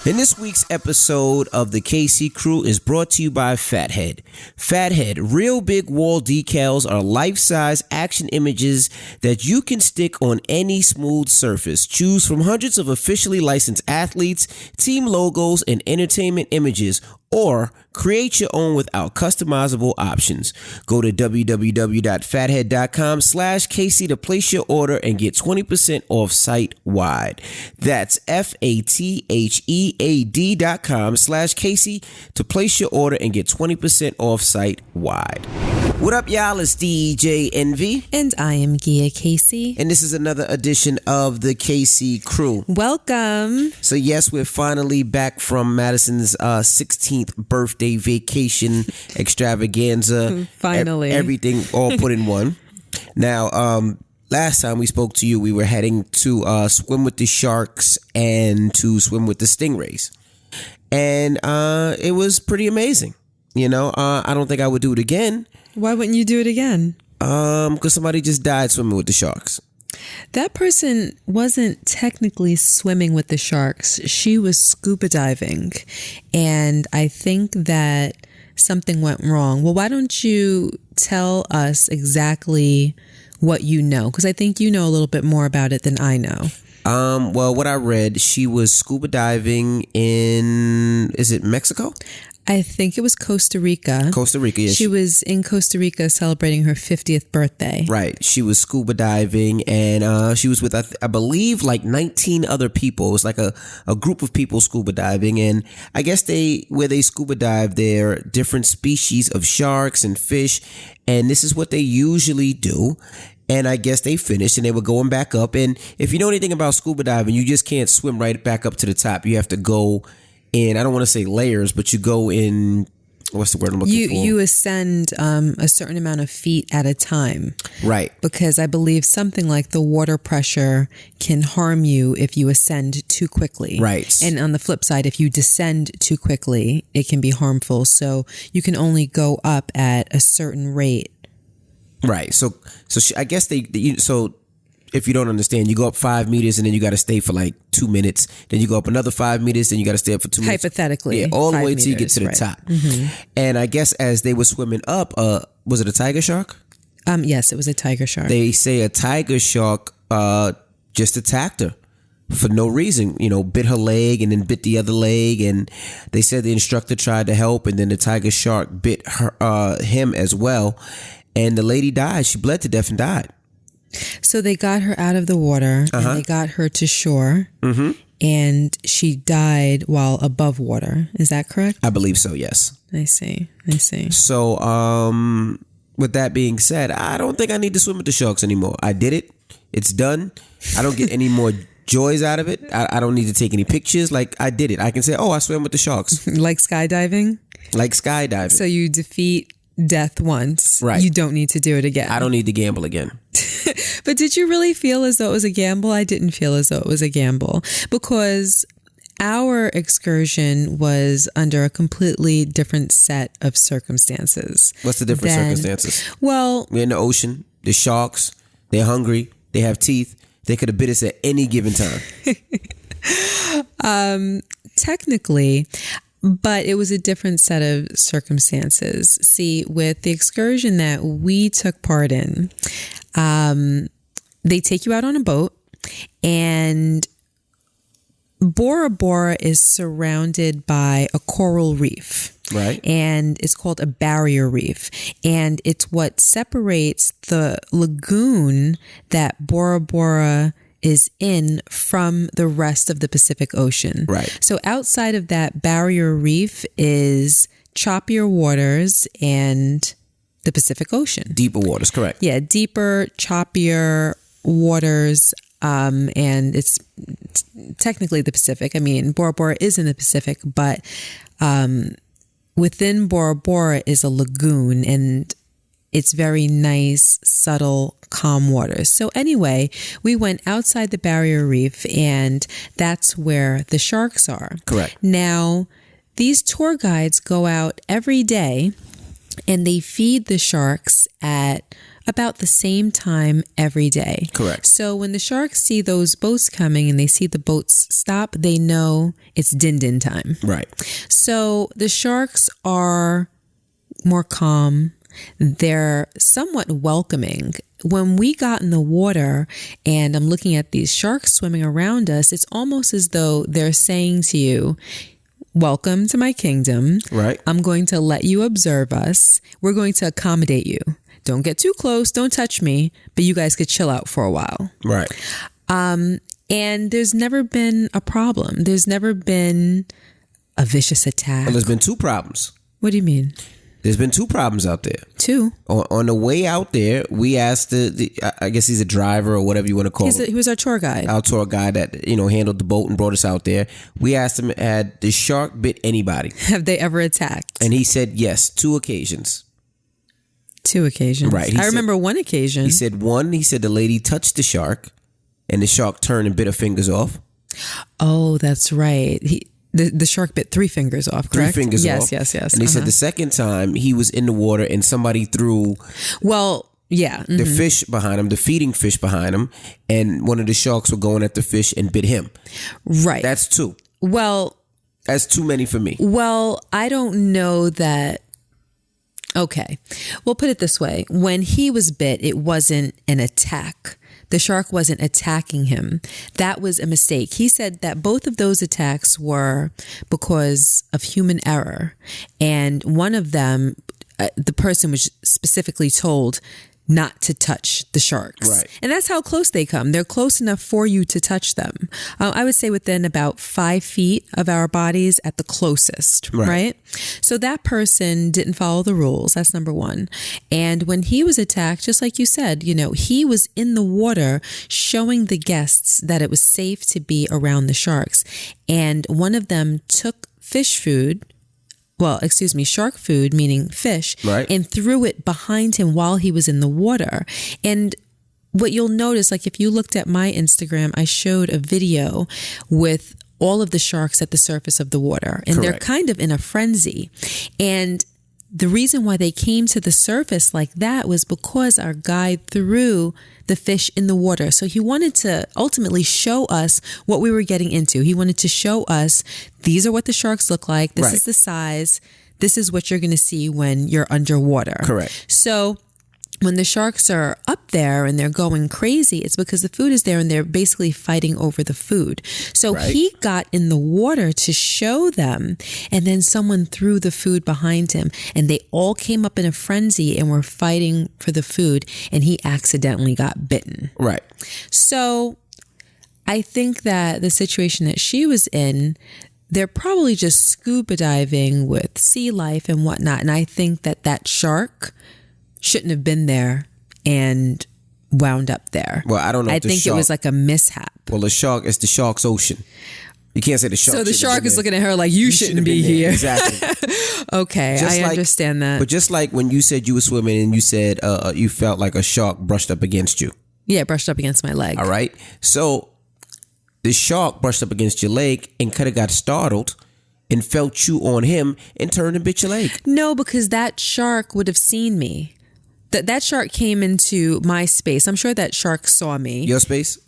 And this week's episode of the KC Crew is brought to you by Fathead. Fathead, real big wall decals are life-size action images that you can stick on any smooth surface. Choose from hundreds of officially licensed athletes, team logos, and entertainment images, or create your own with our customizable options. Go to www.fathead.com/KC to place your order and get 20% off site-wide. That's FATHEAD.com/KC to place your order and get 20% off site-wide. What up, y'all? It's DJ Envy. And I am Gia Casey. And this is another edition of the KC Crew. Welcome. So yes, we're finally back from Madison's 16th birthday vacation extravaganza. Finally. Everything all put in one. Now, last time we spoke to you, we were heading to swim with the sharks and to swim with the stingrays. And it was pretty amazing. You know, I don't think I would do it again. Why wouldn't you do it again? Because somebody just died swimming with the sharks. That person wasn't technically swimming with the sharks. She was scuba diving. And I think that something went wrong. Well, why don't you tell us exactly what you know? Because I think you know a little bit more about it than I know. Well, what I read, she was scuba diving in, is it Mexico? I think it was Costa Rica. Costa Rica, yes. She was in Costa Rica celebrating her 50th birthday. Right. She was scuba diving and she was with, I believe, like 19 other people. It was like a group of people scuba diving. And I guess where they scuba dive, there are different species of sharks and fish. And this is what they usually do. And I guess they finished and they were going back up. And if you know anything about scuba diving, you just can't swim right back up to the top. You have to go in, I don't want to say layers, but you go in, what's the word I'm looking for? You ascend a certain amount of feet at a time. Right. Because I believe something like the water pressure can harm you if you ascend too quickly. Right. And on the flip side, if you descend too quickly, it can be harmful. So you can only go up at a certain rate. Right. So I guess so if you don't understand, you go up 5 meters and then you got to stay for like 2 minutes. Then you go up another 5 meters, then you got to stay up for 2 minutes. Hypothetically. Yeah, all the way till you get to the top. Mm-hmm. And I guess as they were swimming up, was it a tiger shark? Yes, it was a tiger shark. They say a tiger shark just attacked her for no reason. You know, bit her leg and then bit the other leg. And they said the instructor tried to help and then the tiger shark bit him as well. And the lady died. She bled to death and died. So they got her out of the water and they got her to shore and she died while above water. Is that correct? I believe so, yes. I see. So, with that being said, I don't think I need to swim with the sharks anymore. I did it. It's done. I don't get any more joys out of it. I don't need to take any pictures. Like, I did it. I can say, oh, I swam with the sharks. Like skydiving? Like skydiving. So you defeat death once. Right. You don't need to do it again. I don't need to gamble again. But did you really feel as though it was a gamble? I didn't feel as though it was a gamble because our excursion was under a completely different set of circumstances. What's the different circumstances? Well, we're in the ocean. The sharks, they're hungry. They have teeth. They could have bit us at any given time. Technically, but it was a different set of circumstances. See, with the excursion that we took part in, they take you out on a boat and Bora Bora is surrounded by a coral reef. Right. And it's called a barrier reef. And it's what separates the lagoon that Bora Bora is in from the rest of the Pacific Ocean. Right. So outside of that barrier reef is choppier waters and the Pacific Ocean. Deeper waters, correct. Yeah, deeper, choppier waters, and it's technically the Pacific. I mean, Bora Bora is in the Pacific, but within Bora Bora is a lagoon, and it's very nice, subtle, calm waters. So anyway, we went outside the barrier reef, and that's where the sharks are. Correct. Now, these tour guides go out every day and they feed the sharks at about the same time every day. Correct. So when the sharks see those boats coming and they see the boats stop, they know it's din-din time. Right. So the sharks are more calm. They're somewhat welcoming. When we got in the water and I'm looking at these sharks swimming around us, it's almost as though they're saying to you, welcome to my kingdom. Right. I'm going to let you observe us. We're going to accommodate you. Don't get too close. Don't touch me. But you guys could chill out for a while. Right. And there's never been a problem. There's never been a vicious attack. Well, there's been 2 problems. What do you mean? There's been 2 problems out there. 2? On the way out there, we asked I guess he's a driver or whatever you want to call him. He was our tour guide. Our tour guide that, handled the boat and brought us out there. We asked him, had the shark bit anybody? Have they ever attacked? And he said yes, 2 occasions. 2 occasions. Right. I remember one occasion. He said the lady touched the shark and the shark turned and bit her fingers off. Oh, that's right. The shark bit 3 fingers off, correct? 3 fingers off. Yes. And he said the second time he was in the water and somebody threw the fish behind him, the feeding fish behind him, and one of the sharks were going at the fish and bit him. Right. That's 2. Well, that's too many for me. Well, I don't know that. Okay. We'll put it this way. When he was bit, it wasn't an attack. The shark wasn't attacking him. That was a mistake. He said that both of those attacks were because of human error. And one of them, the person was specifically told not to touch the sharks. Right. And that's how close they come. They're close enough for you to touch them. I would say within about 5 feet of our bodies at the closest, right? So that person didn't follow the rules. That's number 1. And when he was attacked, just like you said, he was in the water showing the guests that it was safe to be around the sharks. And one of them took shark food, meaning fish, right, and threw it behind him while he was in the water. And what you'll notice, like if you looked at my Instagram, I showed a video with all of the sharks at the surface of the water, and they're kind of in a frenzy. And the reason why they came to the surface like that was because our guide threw the fish in the water. So he wanted to ultimately show us what we were getting into. He wanted to show us, these are what the sharks look like. This is the size. This is what you're going to see when you're underwater. Correct. So when the sharks are up there and they're going crazy, it's because the food is there and they're basically fighting over the food. So he got in the water to show them, and then someone threw the food behind him, and they all came up in a frenzy and were fighting for the food, and he accidentally got bitten. Right. So I think that the situation that she was in, they're probably just scuba diving with sea life and whatnot. And I think that shark shouldn't have been there and wound up there. Well, I don't know. I think it was like a mishap. Well, it's the shark's ocean. You can't say the shark. So the shark is looking at her like, you shouldn't be here. Exactly. Okay, I understand that. But just like when you said you were swimming and you said you felt like a shark brushed up against you. Yeah, brushed up against my leg. All right. So the shark brushed up against your leg and could have got startled and felt you on him and turned and bit your leg. No, because that shark would have seen me. That shark came into my space. I'm sure that shark saw me. Your space?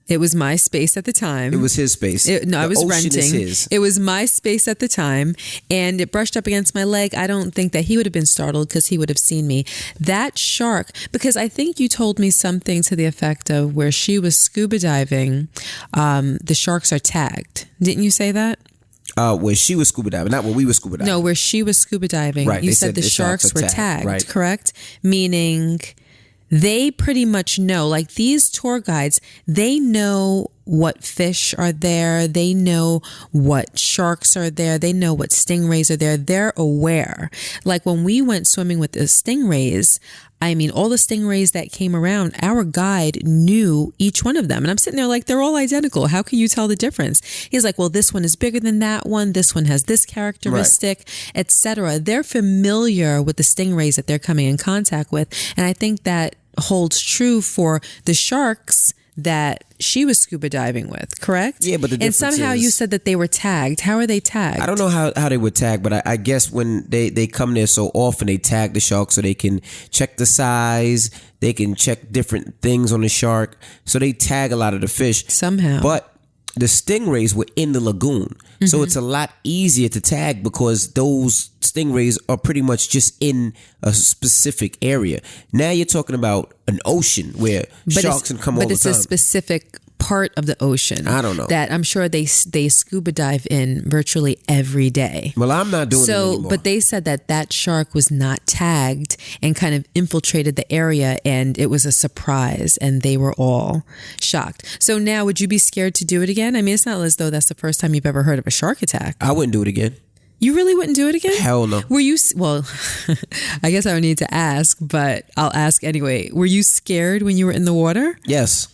It was my space at the time. It was his space. I was renting. Is his. It was my space at the time, and it brushed up against my leg. I don't think that he would have been startled because he would have seen me. That shark, because I think you told me something to the effect of where she was scuba diving, the sharks are tagged. Didn't you say that? Where she was scuba diving, not where we were scuba diving. No, where she was scuba diving. Right, you said the sharks were tagged, right. Correct? Meaning they pretty much know, like these tour guides, they know what fish are there. They know what sharks are there. They know what stingrays are there. They're aware. Like when we went swimming with the stingrays, I mean, all the stingrays that came around, our guide knew each one of them. And I'm sitting there like, they're all identical. How can you tell the difference? He's like, well, this one is bigger than that one. This one has this characteristic, etc. They're familiar with the stingrays that they're coming in contact with. And I think that holds true for the sharks that she was scuba diving with, correct? Yeah, but the difference somehow is, you said that they were tagged. How are they tagged? I don't know how they were tagged, but I guess when they come there so often, they tag the shark so they can check the size, they can check different things on the shark. So they tag a lot of the fish. Somehow. But the stingrays were in the lagoon. So it's a lot easier to tag because those stingrays are pretty much just in a specific area. Now you're talking about an ocean where sharks can come all the time. But it's a specific part of the ocean. I don't know. That I'm sure they scuba dive in virtually every day. Well, I'm not doing it anymore. But they said that shark was not tagged and kind of infiltrated the area, and it was a surprise, and they were all shocked. So now, would you be scared to do it again? I mean, it's not as though that's the first time you've ever heard of a shark attack. I wouldn't do it again. You really wouldn't do it again? Hell no. Were you, well, I guess I would need to ask, but I'll ask anyway. Were you scared when you were in the water? Yes.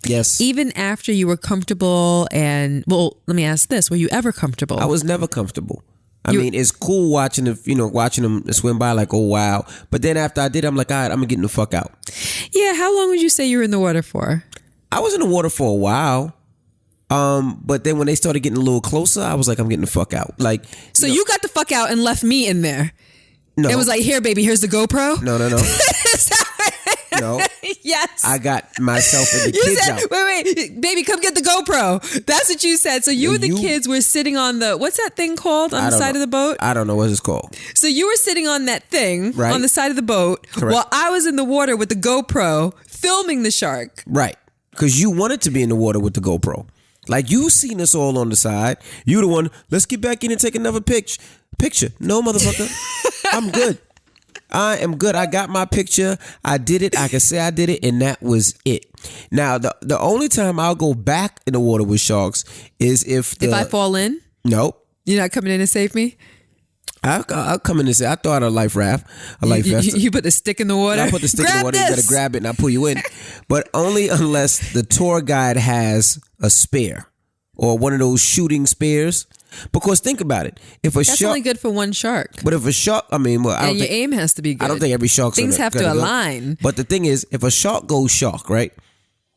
Yes. Even after you were comfortable and, well, let me ask this. Were you ever comfortable? I was never comfortable. I mean, it's cool watching them swim by like, oh, wow. But then after I did, I'm like, all right, I'm getting the fuck out. Yeah. How long would you say you were in the water for? I was in the water for a while. But then when they started getting a little closer, I was like, I'm getting the fuck out. Like, so you got the fuck out and left me in there. No. It was like, here, baby, here's the GoPro. No. No. Yes. I got myself and the You kids said, out. wait, baby, come get the GoPro. That's what you said. So you and the kids were sitting on the, what's that thing called on the side of the boat? I don't know what it's called. So you were sitting on that thing on the side of the boat while I was in the water with the GoPro filming the shark. Right. Because you wanted to be in the water with the GoPro. Like, you seen us all on the side. You the one, let's get back in and take another picture. No, motherfucker. I'm good. I am good. I got my picture. I did it. I can say I did it, and that was it. Now, the only time I'll go back in the water with sharks is if I fall in? Nope. You're not coming in to save me? I'll come in and say, I throw out a life raft, a life vest. You put the stick in the water? I put the stick in the water, you gotta grab it and I pull you in. But only unless the tour guide has a spear or one of those shooting spears. Because think about it. If a That's shark, only good for one shark. But if a shark, I mean, well, and your aim has to be good. I don't think every shark's Things have to align. But the thing is, if a shark goes shark, right?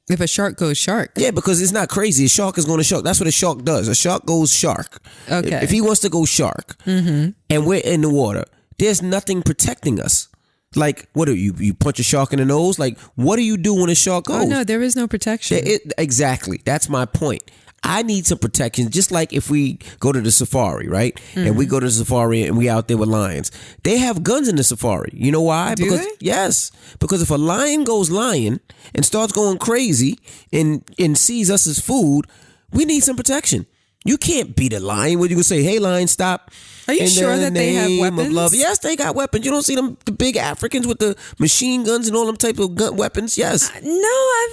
If a shark goes shark. Yeah, because it's not crazy. A shark is going to shark. That's what a shark does. A shark goes shark. Okay. If he wants to go shark and we're in the water, there's nothing protecting us. Like, what do you punch a shark in the nose? Like, what do you do when a shark goes? Oh, no, there is no protection. Exactly. That's my point. I need some protection, just like if we go to the safari, right? And we go to the safari and we out there with lions. They have guns in the safari. You know why? Do they? Yes. Because if a lion goes lion and starts going crazy and sees us as food, we need some protection. You can't beat a lion when you can say, hey, lion, stop. Are you sure that they have weapons? Of love. Yes, they got weapons. You don't see them, the big Africans with the machine guns and all them type of gun weapons. Yes. No,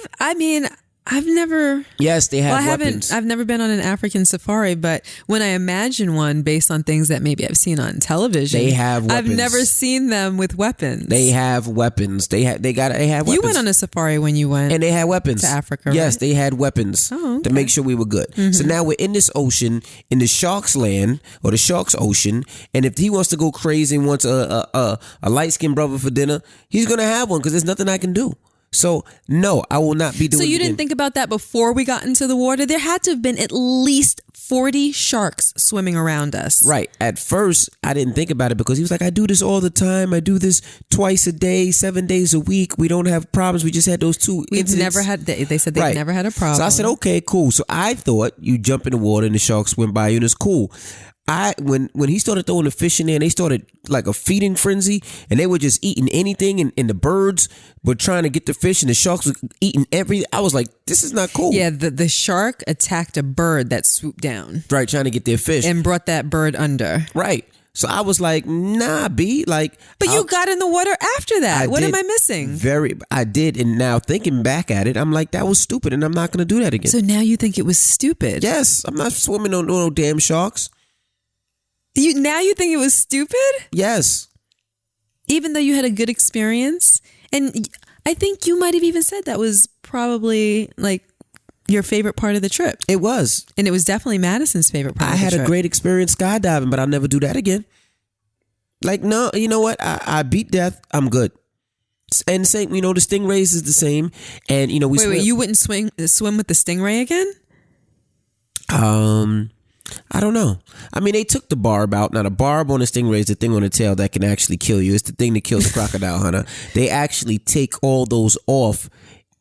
I've never. Yes, they have weapons. I've never been on an African safari, but when I imagine one based on things that maybe I've seen on television, they have weapons. I've never seen them with weapons. They have weapons. They have weapons. You went on a safari when you went, and they had weapons to Africa. Yes, right? they had weapons to make sure we were good. So now we're in this ocean, in the shark's land or the shark's ocean, and if he wants to go crazy and wants a light skinned brother for dinner, he's gonna have one because there's nothing I can do. So, no, I will not be doing it. So you didn't think about that before we got into the water? There had to have been at least 40 sharks swimming around us. Right. At first, I didn't think about it because he was like, I do this all the time. I do this twice a day, 7 days a week. We don't have problems. We just had those two incidents. Never had, they said they've never had a problem. So I said, okay, cool. So I thought you jump in the water and the sharks swim by you and it's cool. When he started throwing the fish in there and they started like a feeding frenzy and they were just eating anything and the birds were trying to get the fish and the sharks were eating everything. I was like, this is not cool. Yeah, the shark attacked a bird that swooped down. Right, trying to get their fish. And brought that bird under. Right. So I was like, nah, B. Like, but you got in the water after that. What am I missing? I did. And now thinking back at it, I'm like, that was stupid and I'm not going to do that again. So now you think it was stupid? Yes. I'm not swimming on no damn sharks. Now you think it was stupid? Yes. Even though you had a good experience? And I think you might have even said that was probably like your favorite part of the trip. It was. And it was definitely Madison's favorite part of the trip. I had a great experience skydiving, but I'll never do that again. Like, no, you know what? I beat death. I'm good. And same, you know, the stingrays is the same. And, you know, wait, you wouldn't swim with the stingray again? I don't know. I mean, they took the barb out. Now, the barb on the stingray is the thing on the tail that can actually kill you. It's the thing that kills the crocodile hunter. They actually take all those off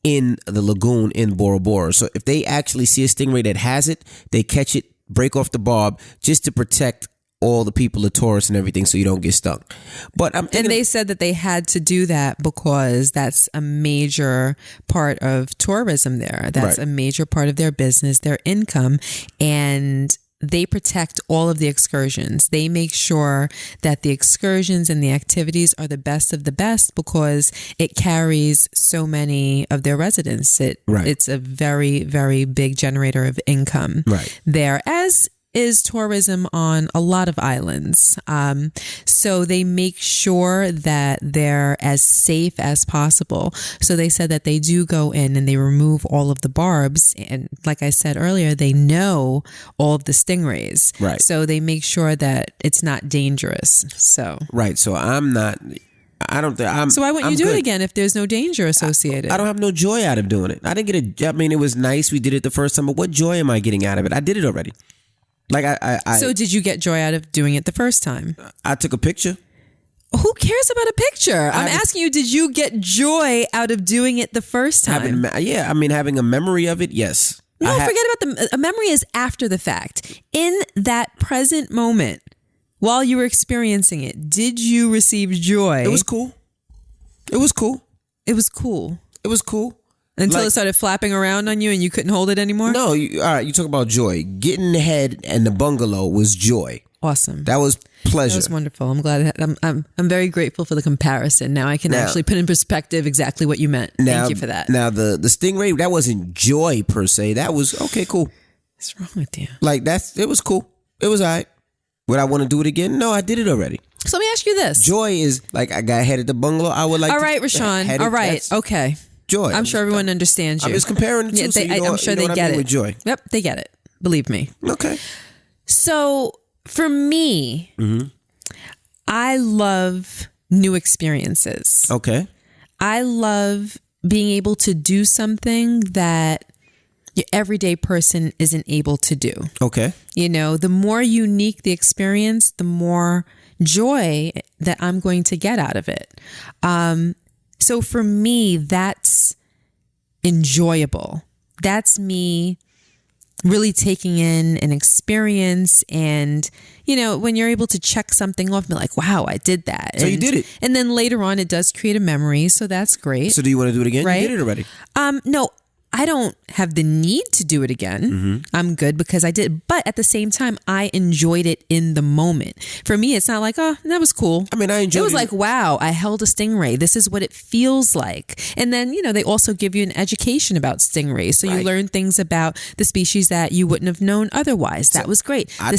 in the lagoon in Bora Bora. So if they actually see a stingray that has it, they catch it, break off the barb just to protect all the people, the tourists and everything, so you don't get stung. But and they said that they had to do that because that's a major part of tourism there. That's a major part of their business, their income, and they protect all of the excursions. They make sure that the excursions and the activities are the best of the best because it carries so many of their residents. It's a very, very big generator of income there, as is tourism on a lot of islands. So they make sure that they're as safe as possible. So they said that they do go in and they remove all of the barbs. And like I said earlier, they know all of the stingrays. Right. So they make sure that it's not dangerous. So. Right. So I'm not... I don't think So why wouldn't you do it again if there's no danger associated? I don't have no joy out of doing it. I didn't get I mean, it was nice. We did it the first time, but what joy am I getting out of it? I did it already. Like So did you get joy out of doing it the first time? I took a picture. Who cares about a picture? I'm asking you, did you get joy out of doing it the first time? Having a memory of it, yes. No, forget about a memory is after the fact. In that present moment, while you were experiencing it, did you receive joy? It was cool. It was cool. It was cool. It was cool. Until it started flapping around on you and you couldn't hold it anymore? No, all right, you talk about joy. Getting the head and the bungalow was joy. Awesome. That was pleasure. That was wonderful. I'm glad. I'm very grateful for the comparison. Now I can actually put in perspective exactly what you meant. Thank you for that. Now the stingray, that wasn't joy per se. That was okay, cool. What's wrong with you? Like it was cool. It was all right. Would I want to do it again? No, I did it already. So let me ask you this. Joy is like I got head at the bungalow. I would like. All right, Rashawn. All right. Okay. Joy. I'm sure everyone understands you. I'm just comparing the two. I'm sure they get it. With joy. Yep, they get it. Believe me. Okay. So for me, I love new experiences. Okay. I love being able to do something that your everyday person isn't able to do. Okay. You know, the more unique the experience, the more joy that I'm going to get out of it. So for me, that's enjoyable. That's me really taking in an experience. And, you know, when you're able to check something off, be like, wow, I did that. So you did it. And then later on, it does create a memory. So that's great. So do you want to do it again? Right? You did it already. No, I don't have the need to do it again. I'm good because I did. But at the same time, I enjoyed it in the moment. For me, it's not like, oh, that was cool. I mean, I enjoyed it. It was like, wow, I held a stingray. This is what it feels like. And then, you know, they also give you an education about stingrays. So you learn things about the species that you wouldn't have known otherwise. That was great. The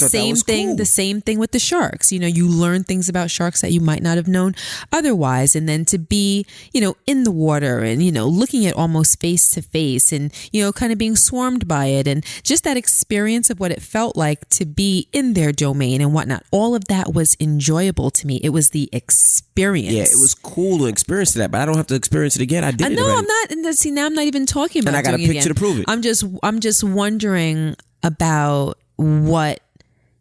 same thing with the sharks. You know, you learn things about sharks that you might not have known otherwise. And then to be, you know, in the water and, you know, looking at almost face to face and, you know, kind of being swarmed by it and just that experience of what it felt like to be in their domain and whatnot. All of that was enjoyable to me. It was the experience. Yeah, it was cool to experience that, but I don't have to experience it again. I did it already. No, I'm not. And see, now I'm not even talking about and I got a picture to prove it. I'm just wondering about what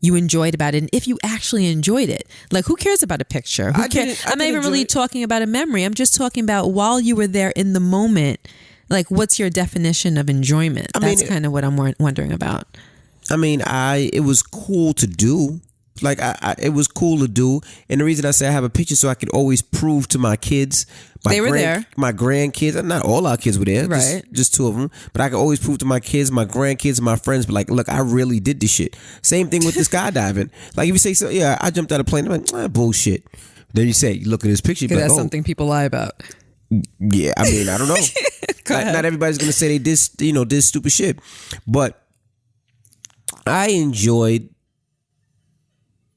you enjoyed about it and if you actually enjoyed it. Like, who cares about a picture? I'm not even really talking about a memory. I'm just talking about while you were there in the moment. Like, what's your definition of enjoyment? That's kind of what I'm wondering about. I mean, it was cool to do. Like, it was cool to do. And the reason I say I have a picture so I could always prove to my kids. They were there. My grandkids. Not all our kids were there. Right. Just two of them. But I could always prove to my kids, my grandkids, and my friends, but like, look, I really did this shit. Same thing with the skydiving. Like, if you say, so, yeah, I jumped out of a plane. I'm like, bullshit. Then you say, you look at this picture. Because that's something people lie about. Yeah, I mean, I don't know. Not everybody's gonna say they did, you know, did stupid shit, but I enjoyed.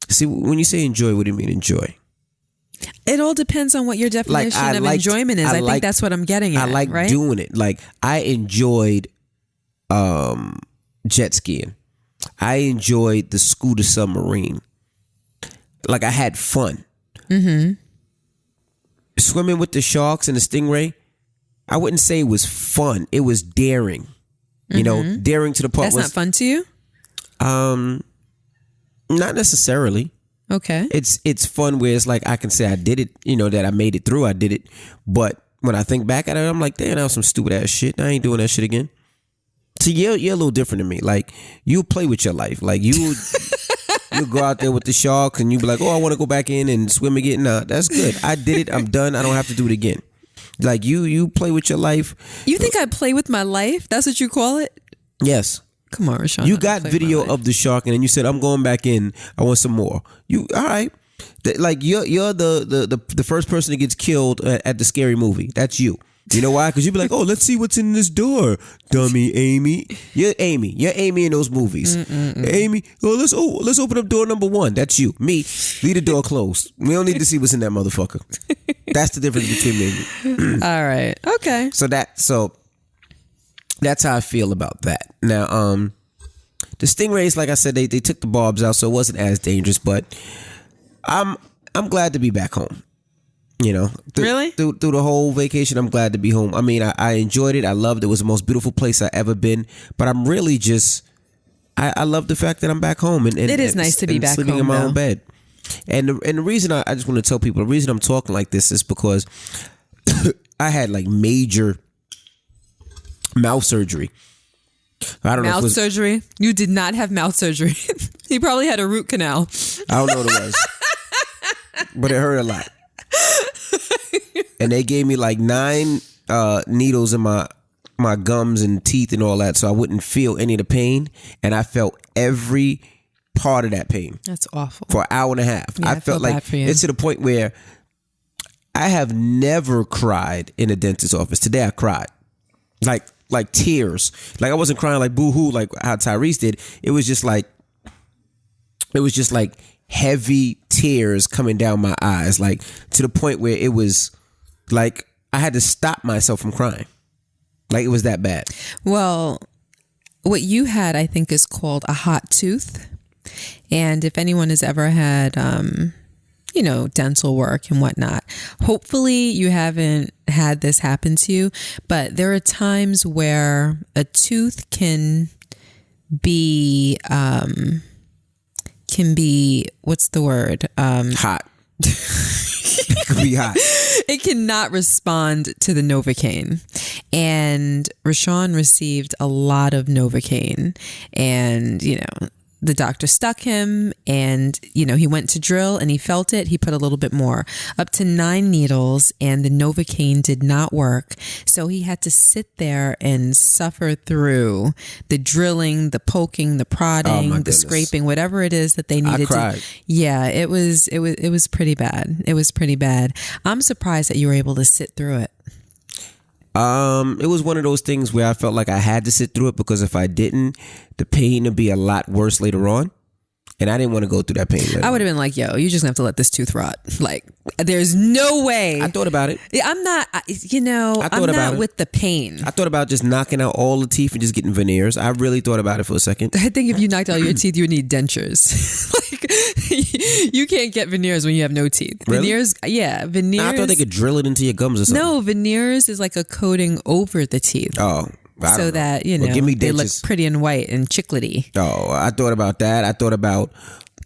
See, when you say enjoy, what do you mean enjoy? It all depends on what your definition of enjoyment is. I think that's what I'm getting at. I like doing it. Like, I enjoyed jet skiing. I enjoyed the scooter submarine. Like, I had fun. swimming with the sharks and the stingray, I wouldn't say it was fun. It was daring. You know, daring to the part. That's not fun to you? Not necessarily. Okay. It's fun where it's like I can say I did it, you know, that I made it through, I did it. But when I think back at it, I'm like, damn, that was some stupid ass shit. I ain't doing that shit again. So you're a little different than me. Like, you play with your life. Like, you go out there with the sharks and you be like, oh, I want to go back in and swim again. Nah, that's good. I did it. I'm done. I don't have to do it again. Like, you play with your life. You think I play with my life? That's what you call it? Yes. Come on, Rashawn. You got video of the shark and then you said, I'm going back in. I want some more. You all right? Like, you're the first person that gets killed at the scary movie. That's you. You know why? Because you'd be like, oh, let's see what's in this door, dummy Amy. You're Amy. You're Amy in those movies. Amy, let's open up door number 1. That's you. Me, leave the door closed. We don't need to see what's in that motherfucker. That's the difference between me and you. All right. Okay. So that's how I feel about that. Now, the stingrays, like I said, they took the barbs out, so it wasn't as dangerous. But I'm glad to be back home. You know, really? Through the whole vacation, I'm glad to be home. I mean, I enjoyed it. I loved it. It was the most beautiful place I ever been. But I'm really just, I love the fact that I'm back home. And it is nice to be back sleeping home, in my though. own bed. And the reason I just want to tell people, the reason I'm talking like this is because I had like major mouth surgery. I don't know. Mouth surgery? You did not have mouth surgery. He probably had a root canal. I don't know what it was, but it hurt a lot. And they gave me like 9 needles in my gums and teeth and all that, so I wouldn't feel any of the pain. And I felt every part of that pain. That's awful. For an hour and a half. Yeah, I felt like it's to the point where I have never cried in a dentist's office. Today I cried. Like tears. Like I wasn't crying like boo-hoo like how Tyrese did. It was just like heavy tears coming down my eyes, like to the point where it was like I had to stop myself from crying. Like it was that bad. Well, what you had, I think, is called a hot tooth. And if anyone has ever had, dental work and whatnot, hopefully you haven't had this happen to you. But there are times where a tooth can be what's the word? Hot. It could be hot. It cannot respond to the Novocaine. And Rashawn received a lot of Novocaine. And, the doctor stuck him and, he went to drill and he felt it. He put a little bit more, up to 9 needles, and the Novocaine did not work. So he had to sit there and suffer through the drilling, the poking, the prodding, the scraping, whatever it is that they needed to. Yeah, it was pretty bad. It was pretty bad. I'm surprised that you were able to sit through it. It was one of those things where I felt like I had to sit through it because if I didn't, the pain would be a lot worse later on. And I didn't want to go through that pain. I would have been like, yo, you're just going to have to let this tooth rot. Like, there's no way. I thought about it. I'm not, I'm not with the pain. I thought about just knocking out all the teeth and just getting veneers. I really thought about it for a second. I think if you knocked out your teeth, you would need dentures. Like, you can't get veneers when you have no teeth. Really? Veneers, yeah. Veneers. I thought they could drill it into your gums or something. No, veneers is like a coating over the teeth. Oh. So that, they look pretty and white and chiclety. Oh, I thought about that. I thought about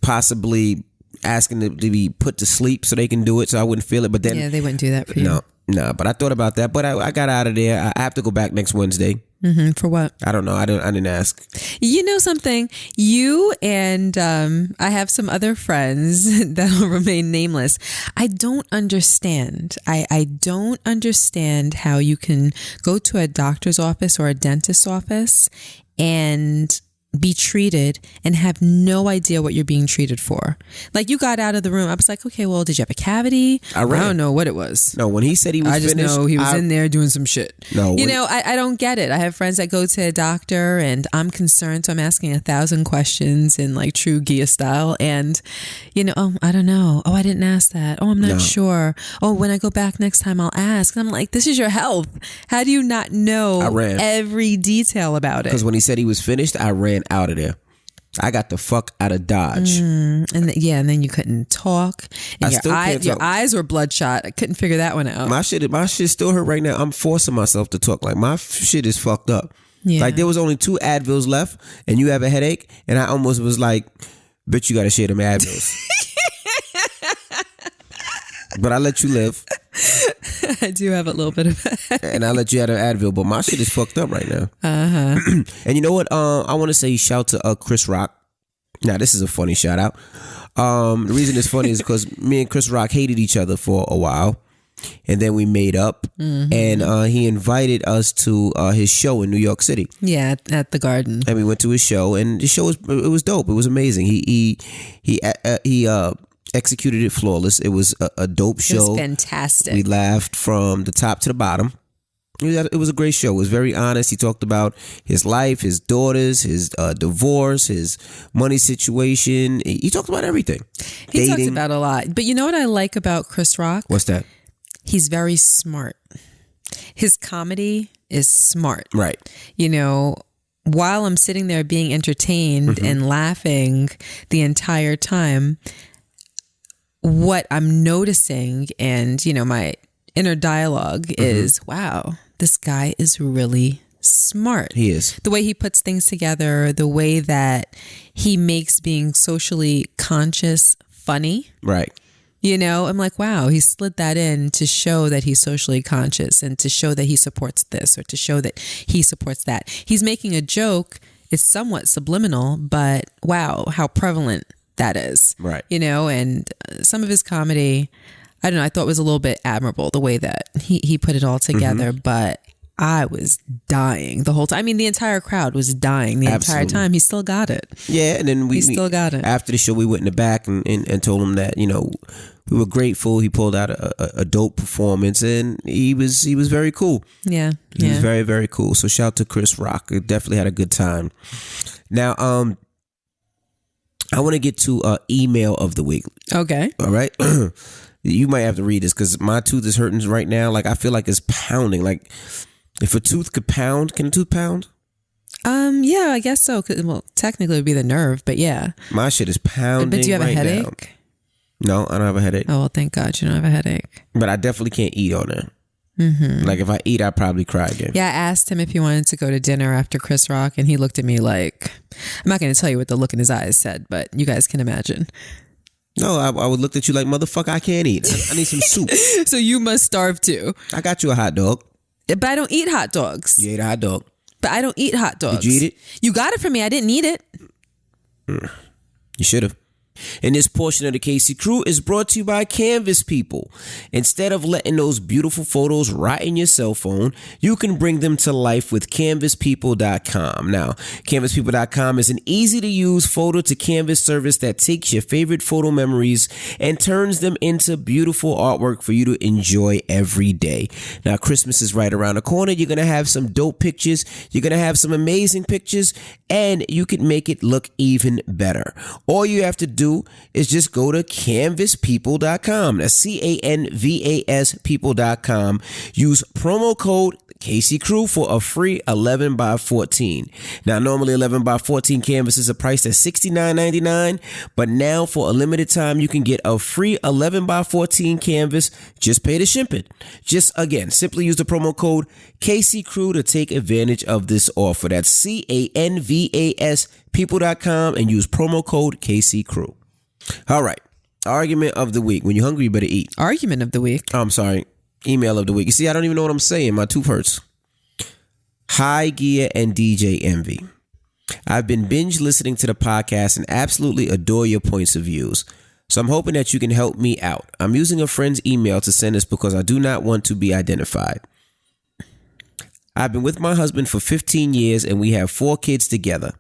possibly asking to be put to sleep so they can do it so I wouldn't feel it. But then, yeah, they wouldn't do that for you. No, but I thought about that. But I got out of there. I have to go back next Wednesday. For what? I don't know. I didn't ask. You know something? You and I have some other friends that will remain nameless. I don't understand. I don't understand how you can go to a doctor's office or a dentist's office and be treated and have no idea what you're being treated for. Like, you got out of the room. I was like, okay, well, did you have a cavity? I don't know what it was. No, when he said he was finished, I just know he was in there doing some shit. No, I don't get it. I have friends that go to a doctor and I'm concerned, so I'm asking 1,000 questions in like true Gia style. And, I don't know. Oh, I didn't ask that. Oh, I'm not sure. Oh, when I go back next time, I'll ask. And I'm like, this is your health. How do you not know every detail about it? Because when he said he was finished, I ran out of there. I got the fuck out of Dodge. And then you couldn't talk. And your eyes were bloodshot. I couldn't figure that one out. My shit still hurt right now. I'm forcing myself to talk. Like, my shit is fucked up. Yeah. Like, there was only 2 Advils left, and you have a headache, and I almost was like, bitch, you gotta share them Advils. But I let you live. I do have a little bit of and I let you have an Advil, but my shit is fucked up right now. And you know what? I want to say shout to Chris Rock. Now, this is a funny shout out. The reason it's funny is because me and Chris Rock hated each other for a while. And then we made up, and he invited us to his show in New York City. Yeah, at the Garden. And we went to his show, and the show was dope. It was amazing. He executed it flawless. It was a dope show. It was fantastic. We laughed from the top to the bottom. It was a great show. It was very honest. He talked about his life, his daughters, his divorce, his money situation. He talked about everything. He talks about a lot. But you know what I like about Chris Rock? What's that? He's very smart. His comedy is smart. Right. You know, while I'm sitting there being entertained and laughing the entire time, what I'm noticing and, you know, my inner dialogue is, wow, this guy is really smart. He is. The way he puts things together, the way that he makes being socially conscious funny. Right. You know, I'm like, wow, he slid that in to show that he's socially conscious and to show that he supports this or to show that he supports that. He's making a joke. It's somewhat subliminal, but wow, how prevalent that is. Right. You know, and some of his comedy, I don't know, I thought was a little bit admirable the way that he put it all together, but I was dying the whole time. I mean, the entire crowd was dying the entire time. He still got it. Yeah, and then we still got it. After the show, we went in the back and told him that, you know, we were grateful. He pulled out a dope performance, and he was very cool. Yeah, he was very, very cool. So shout out to Chris Rock. It definitely had a good time. Now, I want to get to email of the week. Okay. All right. You might have to read this because my tooth is hurting right now. Like, I feel like it's pounding. Like, if a tooth could pound, can a tooth pound? Yeah, I guess so. Well, technically it would be the nerve, but yeah. My shit is pounding. But do you have right a headache? Now. No, I don't have a headache. Oh, well, thank God you don't have a headache. But I definitely can't eat on it. Like, if I eat, I'd probably cry again. Yeah, I asked him if he wanted to go to dinner after Chris Rock, and he looked at me like, I'm not going to tell you what the look in his eyes said, but you guys can imagine. No, I would look at you like, motherfucker, I can't eat. I need some soup. So you must starve too. I got you a hot dog. But I don't eat hot dogs. You ate a hot dog. But I don't eat hot dogs. Did you eat it? You got it for me. I didn't eat it. You should have. And this portion of the KC Crew is brought to you by Canvas People. Instead of letting those beautiful photos rot in your cell phone, you can bring them to life with canvaspeople.com. Now, canvaspeople.com is an easy-to-use photo-to-canvas service that takes your favorite photo memories and turns them into beautiful artwork for you to enjoy every day. Now, Christmas is right around the corner. You're going to have some dope pictures. You're going to have some amazing pictures, and you can make it look even better. All you have to do is just go to canvaspeople.com. That's CANVAS people.com. Use promo code KC Crew for a free 11 by 14. Now, normally 11 by 14 canvases are priced at $69.99, but now for a limited time, you can get a free 11 by 14 canvas. Just pay to ship it. Just again, simply use the promo code KC Crew to take advantage of this offer. That's CANVAS people.com and use promo code KC Crew. All right. Argument of the week. When you're hungry, you better eat. Argument of the week. Oh, I'm sorry. Email of the week. You see, I don't even know what I'm saying. My tooth hurts. Hi, Gia and DJ Envy. I've been binge listening to the podcast and absolutely adore your points of views. So I'm hoping that you can help me out. I'm using a friend's email to send this because I do not want to be identified. I've been with my husband for 15 years and we have 4 kids together.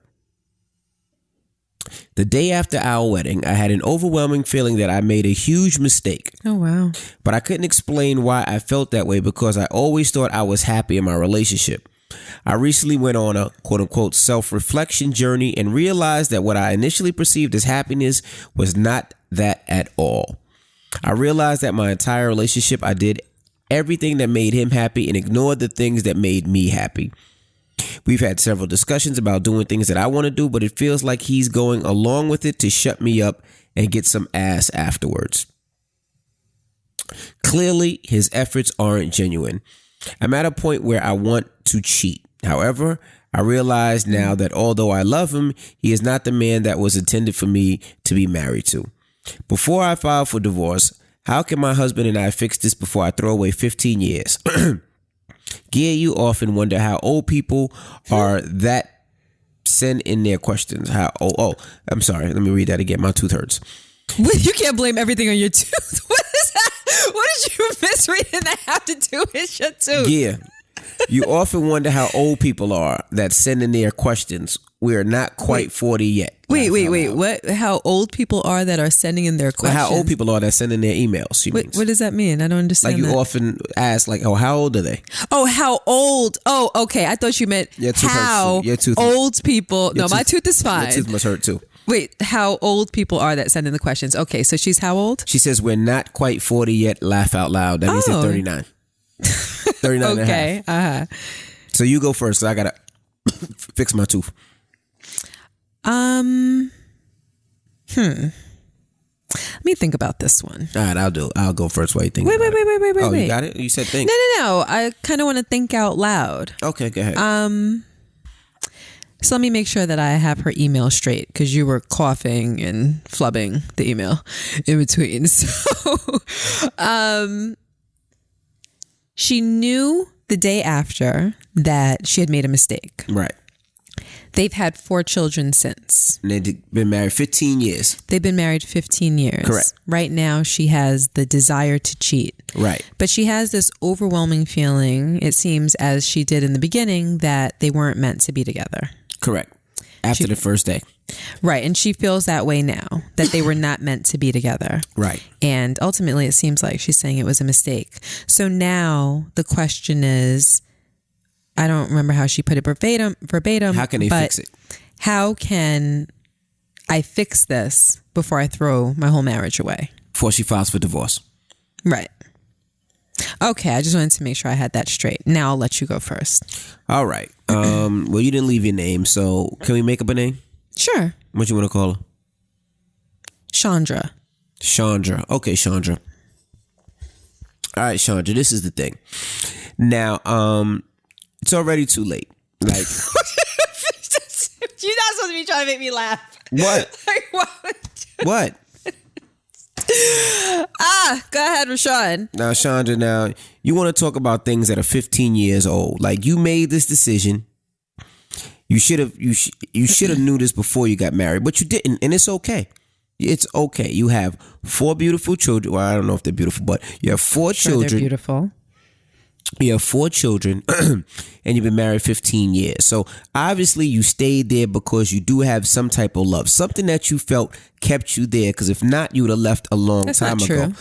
The day after our wedding, I had an overwhelming feeling that I made a huge mistake. Oh, wow. But I couldn't explain why I felt that way because I always thought I was happy in my relationship. I recently went on a quote-unquote self-reflection journey and realized that what I initially perceived as happiness was not that at all. I realized that my entire relationship, I did everything that made him happy and ignored the things that made me happy. We've had several discussions about doing things that I want to do, but it feels like he's going along with it to shut me up and get some ass afterwards. Clearly, his efforts aren't genuine. I'm at a point where I want to cheat. However, I realize now that although I love him, he is not the man that was intended for me to be married to. Before I file for divorce, how can my husband and I fix this before I throw away 15 years? Gia, you often wonder how old people are that send in their questions. I'm sorry. Let me read that again. My tooth hurts. You can't blame everything on your tooth. What is that? What did you misread that have to do with your tooth? Yeah. You often wonder how old people are that send in their questions. We are not quite 40 yet. Wait. What? How old people are that are sending in their questions? How old people are that send in their emails. What does that mean? I don't understand. Like you often ask, like, how old are they? Oh, how old? Oh, okay. I thought you meant how old people. No, my tooth is fine. Your tooth must hurt too. Wait, how old people are that send in the questions? Okay, so she's how old? She says we're not quite 40 yet. Laugh out loud. That means they're 39. 39 okay. and a half. So you go first. So I gotta fix my tooth. Let me think about this one. All right, I'll go first while you think. Wait. Oh, you got it? You said think. No. I kind of want to think out loud. Okay, go ahead. So let me make sure that I have her email straight because you were coughing and flubbing the email in between. So, she knew the day after that she had made a mistake. Right. They've had 4 children since. And they've been married 15 years. They've been married 15 years. Correct. Right now, she has the desire to cheat. Right. But she has this overwhelming feeling, it seems, as she did in the beginning, that they weren't meant to be together. Correct. After the first day. Right. And she feels that way now, that they were not meant to be together. Right. And ultimately, it seems like she's saying it was a mistake. So now the question is, I don't remember how she put it verbatim. How can they fix it? How can I fix this before I throw my whole marriage away? Before she files for divorce. Right. Okay, I just wanted to make sure I had that straight. Now I'll let you go first. All right. Well, you didn't leave your name, so can we make up a name? Sure. What you want to call her? Chandra. Chandra. Okay, Chandra. All right, Chandra, this is the thing. Now, it's already too late. Like, you're not supposed to be trying to make me laugh. What? Like, what? Go ahead, Rashad. Now, Chandra, you want to talk about things that are 15 years old. Like, you made this decision. You should have knew this before you got married, but you didn't, and it's okay. It's okay. You have 4 beautiful children. Well, I don't know if they're beautiful, but you have 4 children. They're beautiful. You have 4 children and you've been married 15 years. So obviously you stayed there because you do have some type of love, something that you felt kept you there. Because if not, you would have left a long time ago.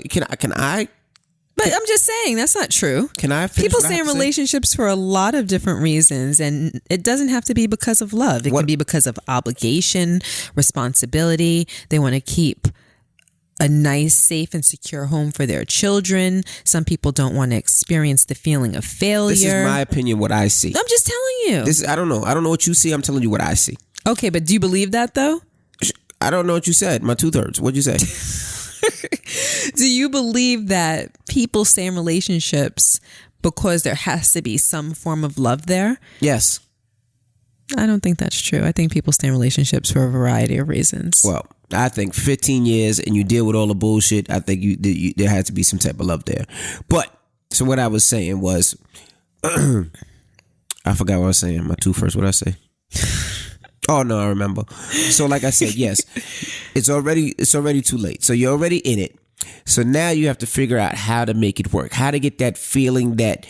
Can I? But I'm just saying that's not true. Can I finish? People stay in relationships for a lot of different reasons, and it doesn't have to be because of love. It can be because of obligation, responsibility. They want to keep a nice, safe, and secure home for their children. Some people don't want to experience the feeling of failure. This is my opinion, what I see. I'm just telling you. I don't know. I don't know what you see. I'm telling you what I see. Okay, but do you believe that though? I don't know what you said. My tooth hurts. What'd you say? Do you believe that people stay in relationships because there has to be some form of love there? Yes. I don't think that's true. I think people stay in relationships for a variety of reasons. Well, I think 15 years and you deal with all the bullshit, I think there had to be some type of love there. But, so what I was saying was, I forgot what I was saying. My tooth first. What did I say? Oh, no, I remember. So like I said, yes, it's already too late. So you're already in it. So now you have to figure out how to make it work, how to get that feeling that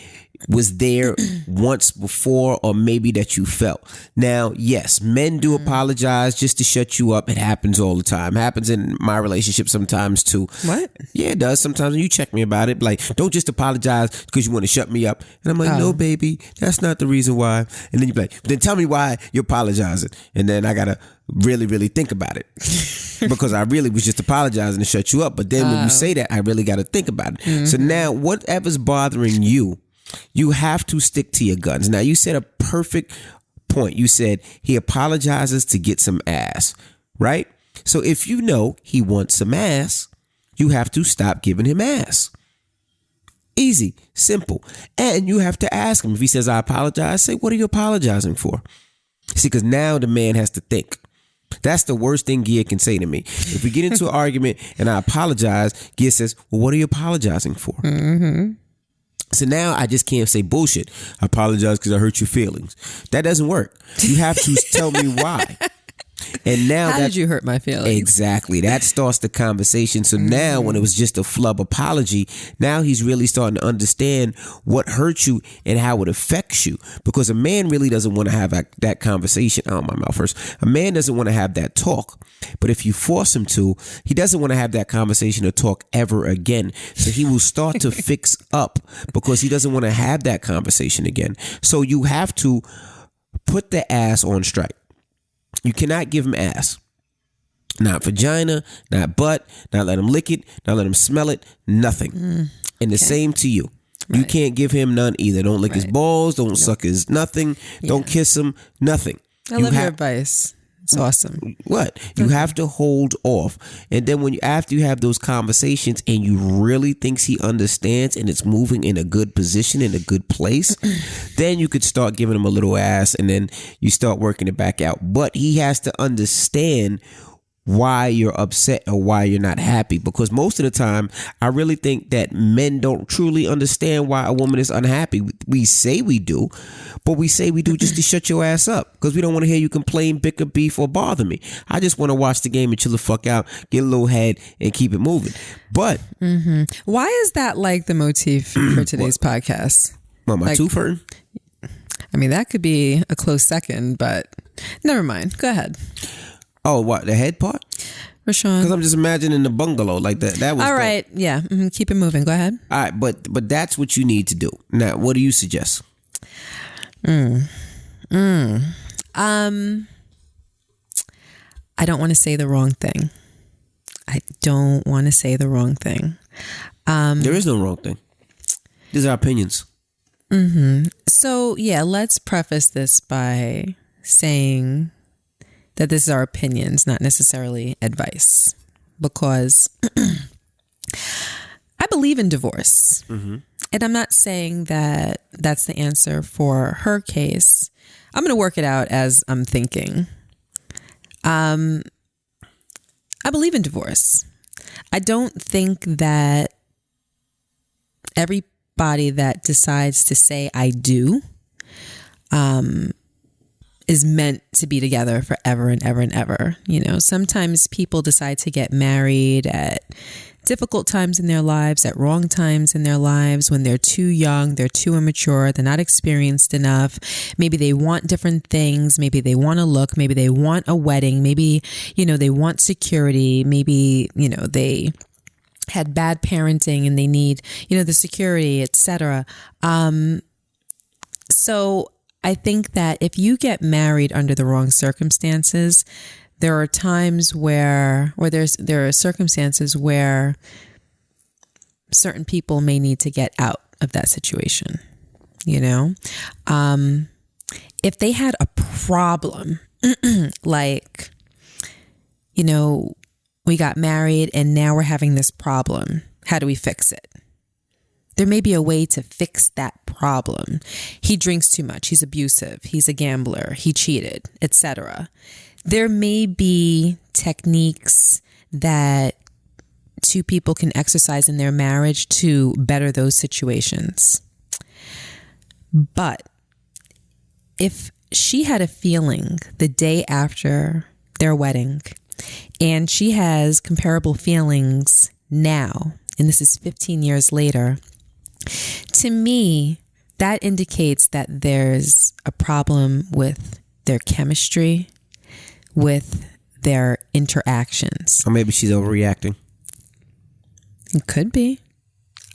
was there once before, or maybe that you felt. Now, yes, men do apologize just to shut you up. It happens all the time. It happens in my relationship sometimes too. What? Yeah, it does. Sometimes when you check me about it, like, don't just apologize because you want to shut me up. And I'm like, no, baby, that's not the reason why. And then you be like, then tell me why you're apologizing. And then I got to really, really think about it because I really was just apologizing to shut you up. But then when you say that, I really got to think about it. So now whatever's bothering you, You have to stick to your guns. Now, you said a perfect point. You said he apologizes to get some ass, right? So if you know he wants some ass, you have to stop giving him ass. Easy, simple. And you have to ask him. If he says, I apologize, say, what are you apologizing for? See, because now the man has to think. That's the worst thing Gia can say to me. If we get into an argument and I apologize, Gia says, well, what are you apologizing for? Mm-hmm. So now I just can't say bullshit. I apologize because I hurt your feelings. That doesn't work. You have to tell me why. And now how did you hurt my feelings? Exactly. That starts the conversation. So now when it was just a flub apology, now he's really starting to understand what hurt you and how it affects you. Because a man really doesn't want to have that conversation. Oh, my mouth first. A man doesn't want to have that talk. But if you force him to, he doesn't want to have that conversation or talk ever again. So he will start to fix up because he doesn't want to have that conversation again. So you have to put the ass on strike. You cannot give him ass. Not vagina, not butt, not let him lick it, not let him smell it, nothing. And the same to you. Right. You can't give him none either. Don't lick his balls, don't suck his nothing, don't kiss him, nothing. I love your advice. It's awesome. What? You have to hold off. And then after you have those conversations and you really thinks he understands and it's moving in a good position, in a good place, then you could start giving him a little ass and then you start working it back out. But he has to understand why you're upset or why you're not happy, because most of the time I really think that men don't truly understand why a woman is unhappy. We say we do, but we say we do just to shut your ass up because we don't want to hear you complain, bicker, beef, or bother me. I just want to watch the game and chill the fuck out, get a little head, and keep it moving. But why is that like the motif for today's podcast? Well, my tooth hurting? I mean, that could be a close second, but never mind. Go ahead. Oh, what, the head part? Rashawn. Because I'm just imagining the bungalow like that. That was all right. Yeah. Keep it moving. Go ahead. All right, but that's what you need to do. Now, what do you suggest? I don't want to say the wrong thing. There is no wrong thing. These are opinions. So, yeah, let's preface this by saying that this is our opinions, not necessarily advice, because I believe in divorce. And I'm not saying that that's the answer for her case. I'm going to work it out as I'm thinking. I believe in divorce. I don't think that everybody that decides to say I do is meant to be together forever and ever and ever. You know, sometimes people decide to get married at difficult times in their lives, at wrong times in their lives, when they're too young, they're too immature, they're not experienced enough. Maybe they want different things. Maybe they want to look. Maybe they want a wedding. Maybe, you know, they want security. Maybe, you know, they had bad parenting and they need, you know, the security, etc. So I think that if you get married under the wrong circumstances, there are times where there are circumstances where certain people may need to get out of that situation. You know, if they had a problem, like, you know, we got married and now we're having this problem. How do we fix it? There may be a way to fix that problem. He drinks too much. He's abusive. He's a gambler. He cheated, etc. There may be techniques that two people can exercise in their marriage to better those situations. But if she had a feeling the day after their wedding and she has comparable feelings now, and this is 15 years later, to me, that indicates that there's a problem with their chemistry, with their interactions. Or maybe she's overreacting. It could be.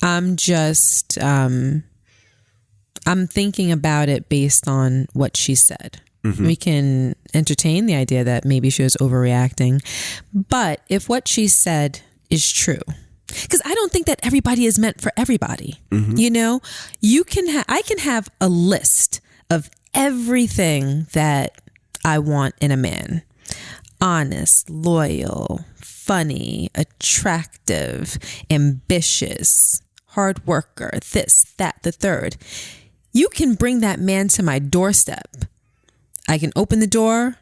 I'm thinking about it based on what she said. We can entertain the idea that maybe she was overreacting. But if what she said is true, Because I don't think that everybody is meant for everybody. You know, I can have a list of everything that I want in a man. Honest, loyal, funny, attractive, ambitious, hard worker, this, that, the third. You can bring that man to my doorstep. I can open the door,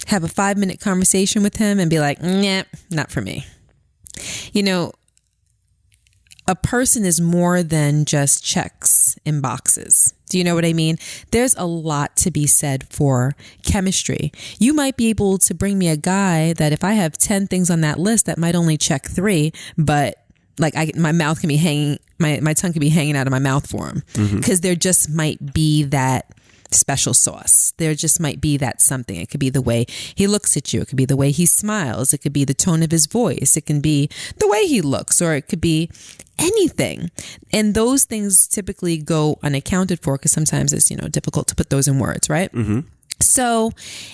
have a 5-minute conversation with him and be like, nah, not for me. You know, a person is more than just checks in boxes. Do you know what I mean? There's a lot to be said for chemistry. You might be able to bring me a guy that if I have 10 things on that list that might only check 3, but like my mouth can be hanging, my tongue can be hanging out of my mouth for him because there just might be that special sauce. There just might be that something. It could be the way he looks at you. It could be the way he smiles. It could be the tone of his voice. It can be the way he looks, or it could be anything. And those things typically go unaccounted for because sometimes it's, you know, difficult to put those in words, right? So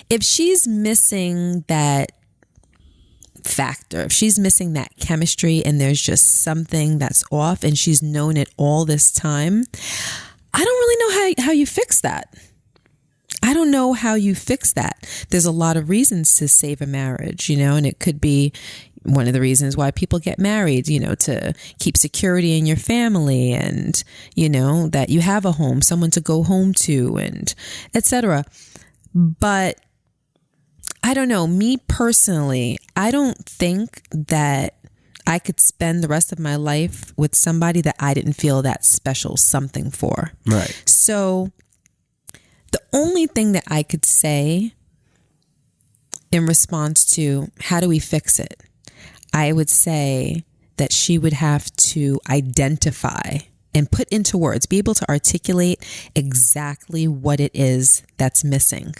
if she's missing that factor, if she's missing that chemistry and there's just something that's off and she's known it all this time, I don't really know how you fix that. I don't know how you fix that. There's a lot of reasons to save a marriage, you know, and it could be one of the reasons why people get married, you know, to keep security in your family and, you know, that you have a home, someone to go home to and etc. But I don't know, me personally, I don't think that I could spend the rest of my life with somebody that I didn't feel that special something for. Right. So the only thing that I could say in response to how do we fix it, I would say that she would have to identify and put into words, be able to articulate exactly what it is that's missing.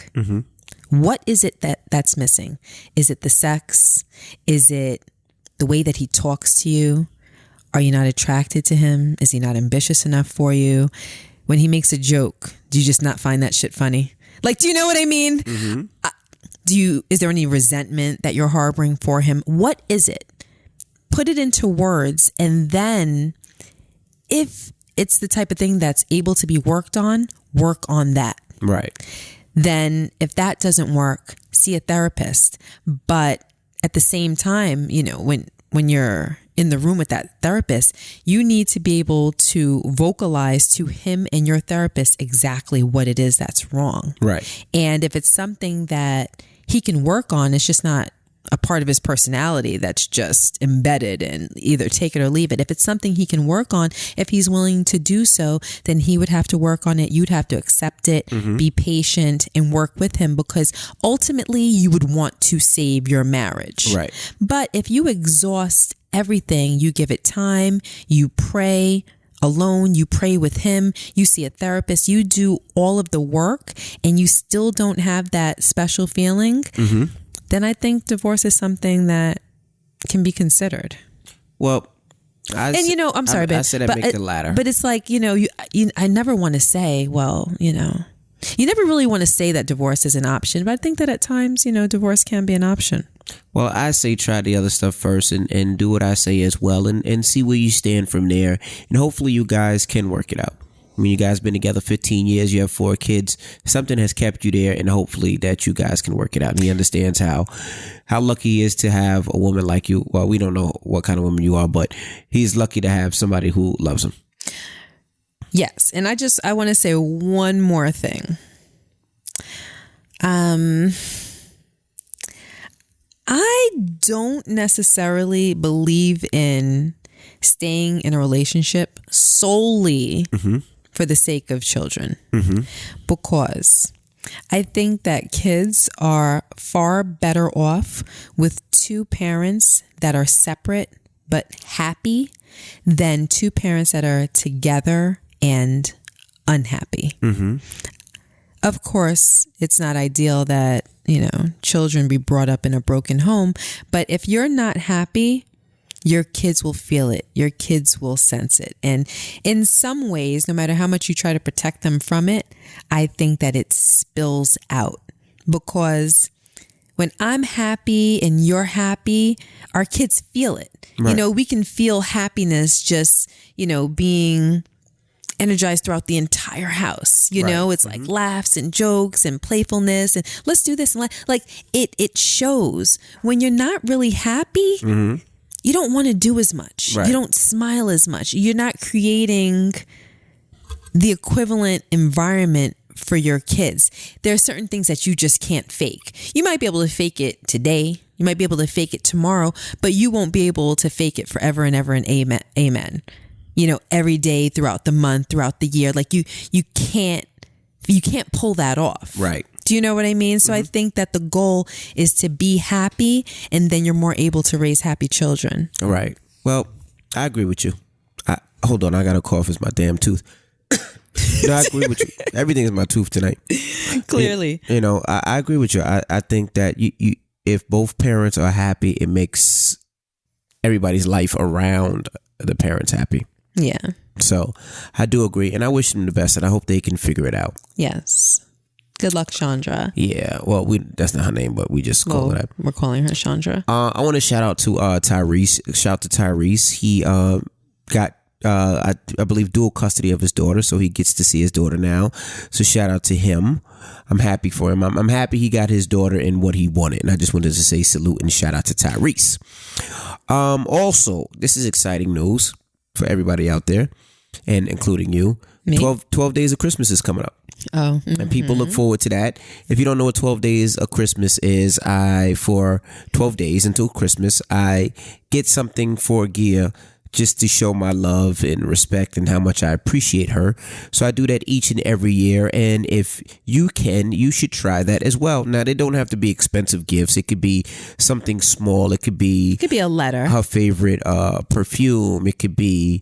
What is it that's missing? Is it the sex? Is it the way that he talks to you? Are you not attracted to him? Is he not ambitious enough for you? When he makes a joke, do you just not find that shit funny? Like, do you know what I mean? Is there any resentment that you're harboring for him? What is it? Put it into words. And then if it's the type of thing that's able to be worked on, work on that. Right. Then if that doesn't work, see a therapist. But at the same time, you know, when you're in the room with that therapist, you need to be able to vocalize to him and your therapist exactly what it is that's wrong. Right. And if it's something that he can work on, it's just not a part of his personality that's just embedded and either take it or leave it. If it's something he can work on, if he's willing to do so, then he would have to work on it. You'd have to accept it, be patient and work with him because ultimately you would want to save your marriage. Right. But if you exhaust everything, you give it time, you pray alone, you pray with him, you see a therapist, you do all of the work and you still don't have that special feeling, then I think divorce is something that can be considered. Well, I'm sorry, I said I'd make the latter. But it's like, I never want to say, well, you never really want to say that divorce is an option. But I think that at times, divorce can be an option. Well, I say try the other stuff first and do what I say as well and see where you stand from there. And hopefully you guys can work it out. I mean, you guys been together 15 years, you have 4 kids, something has kept you there, and hopefully that you guys can work it out. And he understands how lucky he is to have a woman like you. Well, we don't know what kind of woman you are, but he's lucky to have somebody who loves him. Yes. And I want to say one more thing. I don't necessarily believe in staying in a relationship solely for the sake of children, because I think that kids are far better off with 2 parents that are separate but happy than 2 parents that are together and unhappy. Of course, it's not ideal that, children be brought up in a broken home, but if you're not happy, your kids will feel it. Your kids will sense it. And in some ways, no matter how much you try to protect them from it, I think that it spills out because when I'm happy and you're happy, our kids feel it. Right. You know, we can feel happiness just, you know, being energized throughout the entire house. You know, it's like laughs and jokes and playfulness and let's do this. And like it shows when you're not really happy, you don't want to do as much. Right. You don't smile as much. You're not creating the equivalent environment for your kids. There are certain things that you just can't fake. You might be able to fake it today. You might be able to fake it tomorrow, but you won't be able to fake it forever and ever and amen. You know, every day throughout the month, throughout the year, like you can't pull that off. Right. Do you know what I mean? So I think that the goal is to be happy and then you're more able to raise happy children. Right. Well, I agree with you. Hold on. I got a cough. It's my damn tooth. No, I agree with you. Everything is my tooth tonight. Clearly. You know, I agree with you. I think that you if both parents are happy, it makes everybody's life around the parents happy. Yeah. So I do agree. And I wish them the best and I hope they can figure it out. Yes. Good luck, Chandra. Yeah. Well, that's not her name, but we just call her that. We're calling her Chandra. I want to shout out to Tyrese. Shout out to Tyrese. He got I believe dual custody of his daughter, so he gets to see his daughter now. So shout out to him. I'm happy for him. I'm happy he got his daughter in what he wanted, and I just wanted to say salute and shout out to Tyrese. Also, this is exciting news for everybody out there, and including you. 12 days of Christmas is coming up. Oh, and people look forward to that. If you don't know what 12 days of Christmas is, for 12 days until Christmas, I get something for Gia just to show my love and respect and how much I appreciate her. So I do that each and every year. And if you can, you should try that as well. Now, they don't have to be expensive gifts. It could be something small. It could be a letter, her favorite perfume. It could be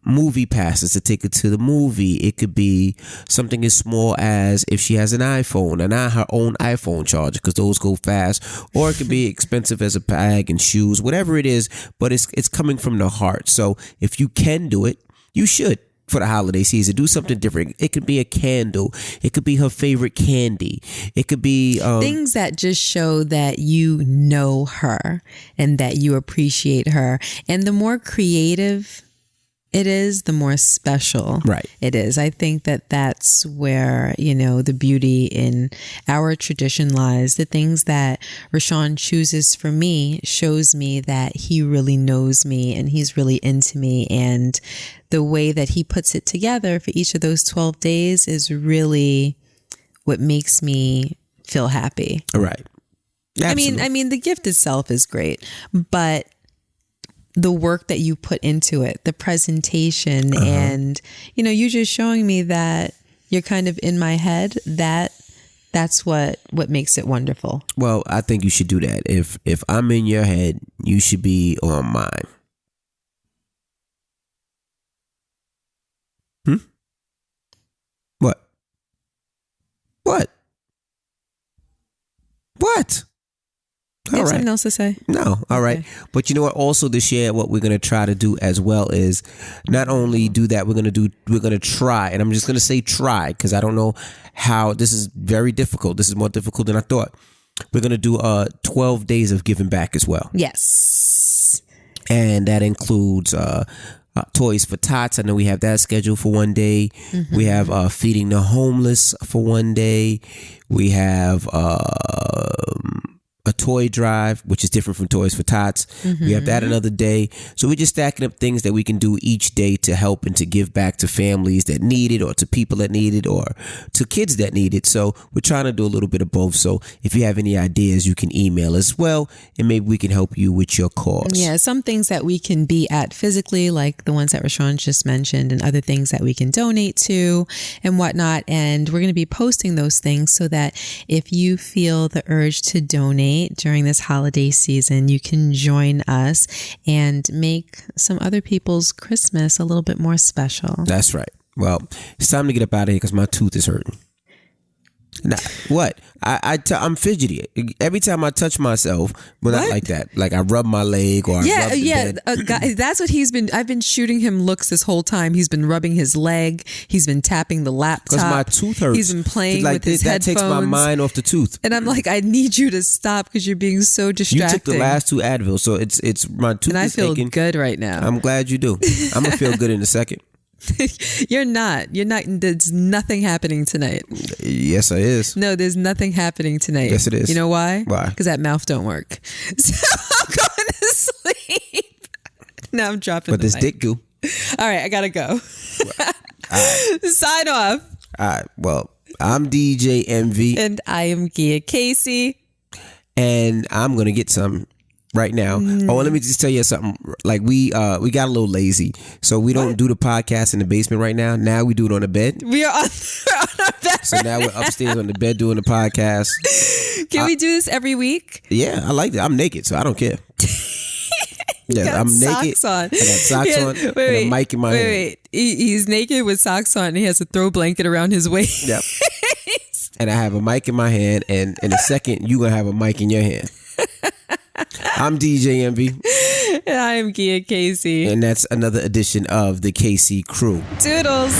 movie passes to take her to the movie. It could be something as small as if she has an iPhone and not her own iPhone charger, because those go fast. Or it could be expensive as a bag and shoes, whatever it is. But it's coming from the heart. So if you can do it, you should. For the holiday season, do something different. It could be a candle. It could be her favorite candy. It could be things that just show that you know her and that you appreciate her. And the more creative it is, the more special it is. I think that that's where, you know, the beauty in our tradition lies. The things that Rashawn chooses for me shows me that he really knows me and he's really into me. And the way that he puts it together for each of those 12 days is really what makes me feel happy. Right. Absolutely. I mean, the gift itself is great, but the work that you put into it, the presentation, and, you know, you just showing me that you're kind of in my head, that's what makes it wonderful. Well, I think you should do that. If I'm in your head, you should be on mine. What? You have something else to say? No. All right. But you know what? Also this year, what we're going to try to do as well is not only do that, we're going to try, and I'm just going to say try, because I don't know how. This is very difficult. This is more difficult than I thought. We're going to do 12 days of giving back as well. Yes. And that includes Toys for Tots. I know we have that scheduled for one day. We have feeding the homeless for one day. We have a toy drive, which is different from Toys for Tots. We have that another day. So we're just stacking up things that we can do each day to help and to give back to families that need it, or to people that need it, or to kids that need it. So we're trying to do a little bit of both. So if you have any ideas, you can email as well, and maybe we can help you with your cause. Yeah, some things that we can be at physically, like the ones that Rashawn just mentioned, and other things that we can donate to and whatnot. And we're going to be posting those things so that if you feel the urge to donate during this holiday season, you can join us and make some other people's Christmas a little bit more special. That's right. Well, it's time to get up out of here because my tooth is hurting. Nah, what? I'm fidgety. Every time I touch myself, well, not like that. Like I rub my leg or I rub the bed. Guy, that's what he's been. I've been shooting him looks this whole time. He's been rubbing his leg. He's been tapping the laptop. Because my tooth hurts. He's been playing with his that headphones. takes my mind off the tooth. And I'm like, I need you to stop because you're being so distracting. You took the last 2 Advil, so it's my tooth. And I feel aching. good right now. I'm glad you do. I'm gonna feel good in a second. You're not. There's nothing happening tonight. Yes, it is. No, there's nothing happening tonight. Yes, it is. You know why? Why? Because that mouth don't work. So I'm going to sleep. Now I'm dropping But the this mic. dick goo. All right, I gotta go. All right. Sign off. All right. Well, I'm DJ Envy. And I am Gia Casey. And I'm gonna get some right now. Oh, let me just tell you something. Like we got a little lazy, so we don't do the podcast in the basement right now. Now we do it on the bed. We are on our bed. So now we're upstairs on the bed doing the podcast. Can we do this every week? Yeah, I like that. I'm naked, so I don't care. Yeah, I'm naked. Socks on. I got socks on and a mic in my hand. Wait. He's naked with socks on and he has a throw blanket around his waist. Yep. And I have a mic in my hand, and in a second, you're going to have a mic in your hand. I'm DJ Envy. And I am Gia Casey. And that's another edition of the KC Crew. Toodles.